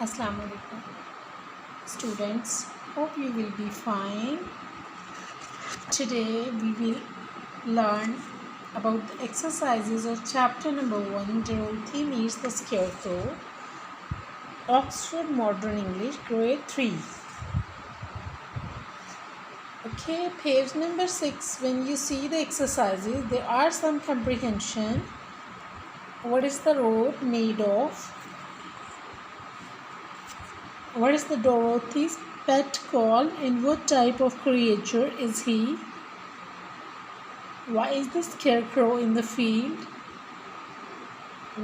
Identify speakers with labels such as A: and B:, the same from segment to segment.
A: Assalamu alaikum students, hope you will be fine. Today we will learn about the exercises of chapter number 1, Dorothy Meets the Scarecrow, Oxford Modern English, grade 3. Okay, page number 6. When you see the exercises, there are some comprehension. What is the road made of? What is the Dorothy's pet called and what type of creature is he? Why is the scarecrow in the field?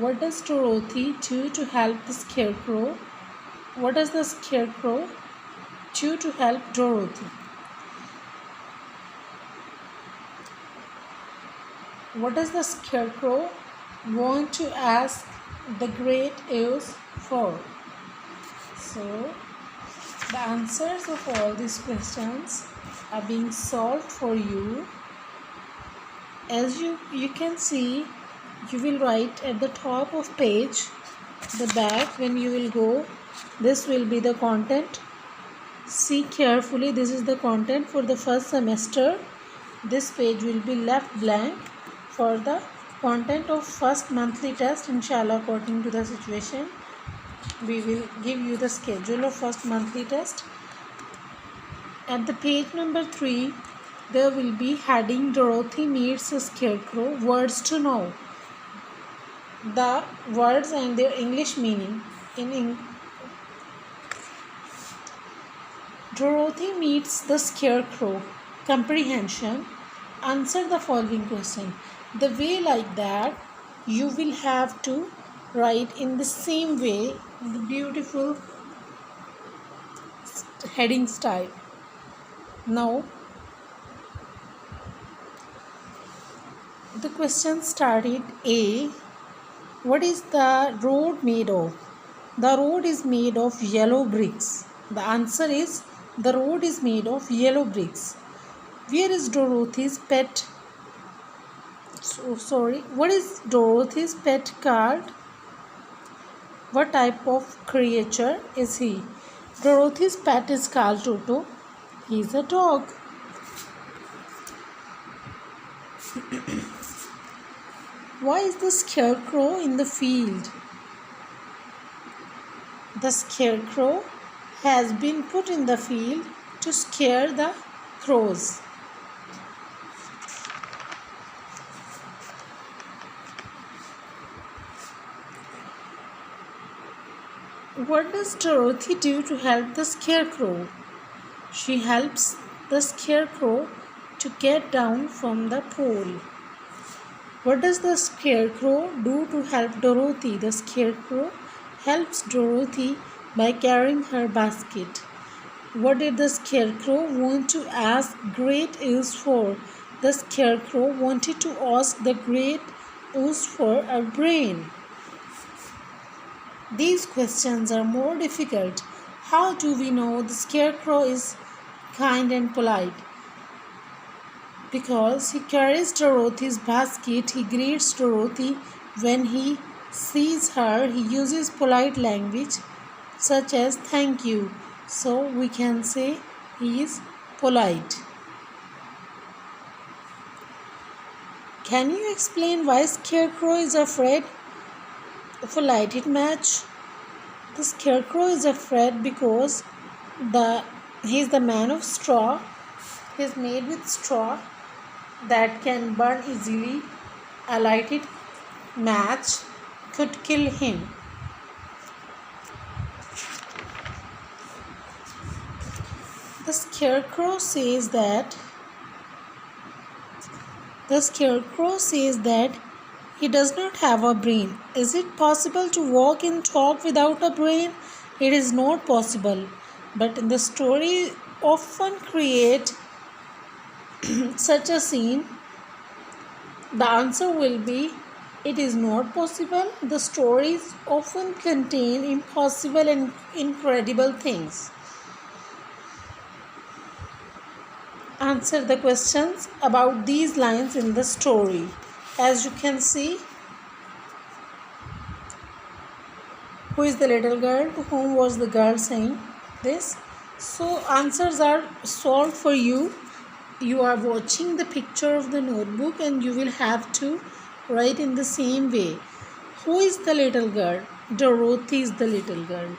A: What does Dorothy do to help the scarecrow? What does the scarecrow do to help Dorothy? What does the scarecrow want to ask the great elves for? So, the answers of all these questions are being solved for you. As you can see, you will write at the top of page, the back when you will go, this will be the content. See carefully, this is the content for the first semester. This page will be left blank for the content of first monthly test, inshallah, according to the situation. We will give you the schedule of first monthly test. At the page number 3, there will be heading Dorothy Meets a Scarecrow, words to know. The words and their English meaning. Dorothy meets the Scarecrow. Comprehension. Answer the following question. The way like that, you will have to write in the same way, the beautiful heading style. Now, the question started. A. What is the road made of? The road is made of yellow bricks. The answer is the road is made of yellow bricks. Where is Dorothy's pet? What is Dorothy's pet called? What type of creature is he? Dorothy's pet is called Toto. He is a dog. Why is the scarecrow in the field? The scarecrow has been put in the field to scare the crows. What does Dorothy do to help the scarecrow? She helps the scarecrow to get down from the pole. What does the scarecrow do to help Dorothy? The scarecrow helps Dorothy by carrying her basket. What did the scarecrow want to ask great elves for? The scarecrow wanted to ask the great elves for a brain. These questions are more difficult. How do we know the scarecrow is kind and polite? Because he carries Dorothy's basket, he greets Dorothy when he sees her. He uses polite language such as thank you. So we can say he is polite. Can you explain why Scarecrow is afraid of a lighted match? The Scarecrow is afraid because he is the man of straw. He is made with straw that can burn easily. A lighted match could kill him. The Scarecrow says that he does not have a brain. Is it possible to walk and talk without a brain? It is not possible. But in the story often create such a scene, the answer will be it is not possible. The stories often contain impossible and incredible things. Answer the questions about these lines in the story. As you can see, Who is the little girl? To whom was the girl saying this? So answers are solved for you. You are watching the picture of the notebook and you will have to write in the same way. Who is the little girl? Dorothy is the little girl.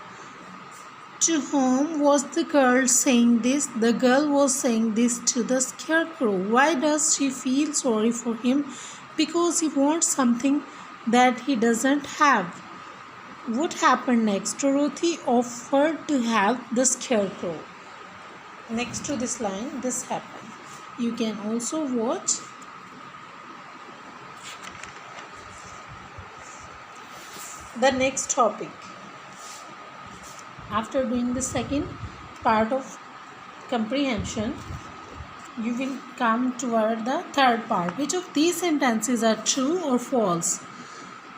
A: To whom was the girl saying this? The girl was saying this to the scarecrow. Why does she feel sorry for him? Because he wants something that he doesn't have. What happened next? Dorothy offered to help the scarecrow. Next to this line, this happened. You can also watch. The next topic. After doing the second part of comprehension, you will come toward the third part. Which of these sentences are true or false?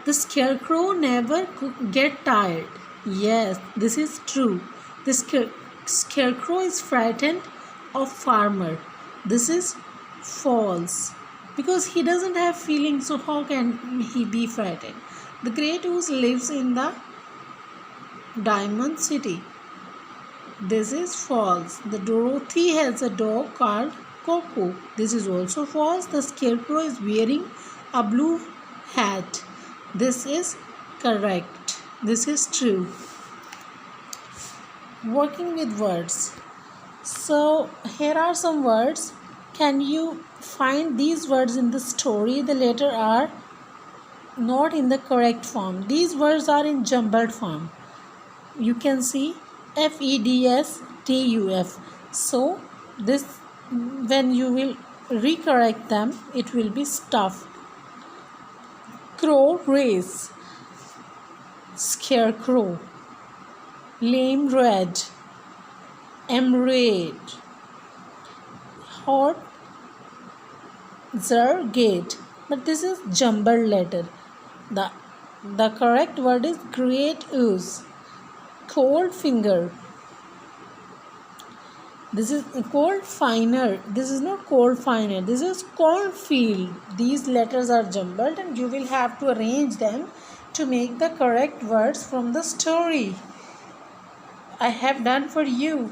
A: The scarecrow never get tired. Yes, this is true. The scarecrow is frightened of farmer. This is false. Because he doesn't have feelings, so how can he be frightened? The great ouse lives in the Diamond City. This is false. The Dorothy has a dog called Coco. This is also false. The scarecrow is wearing a blue hat. This is correct. This is true. Working with words. So here are some words. Can you find these words in the story? The letter are not in the correct form. These words are in jumbled form. You can see FEDSTUF. So this, when you will recorrect them, it will be stuff. Crow race, scarecrow, lame red, emerald, hot gate. But this is jumbled letter. The correct word is great ouse. Cold finger. This is cold finer. This is not cold finer. This is cornfield. These letters are jumbled and you will have to arrange them to make the correct words from the story. I have done for you.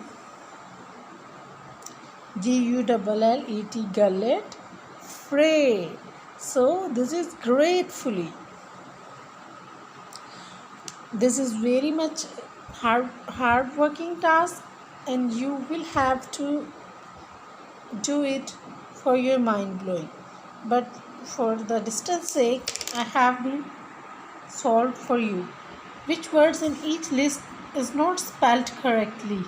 A: GULLET, gullet, fray. So this is gratefully. This is very much hard working task and you will have to do it for your mind blowing. But for the distance sake, I have been solved for you. Which words in each list is not spelled correctly?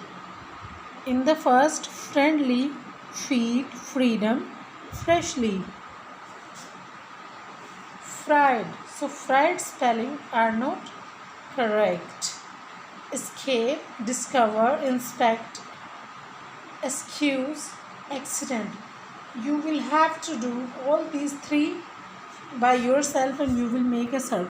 A: In the first, friendly, feed, freedom, freshly. Fried. So fried spelling are not correct. Escape, discover, inspect, excuse, accident. You will have to do all these three by yourself and you will make a circle.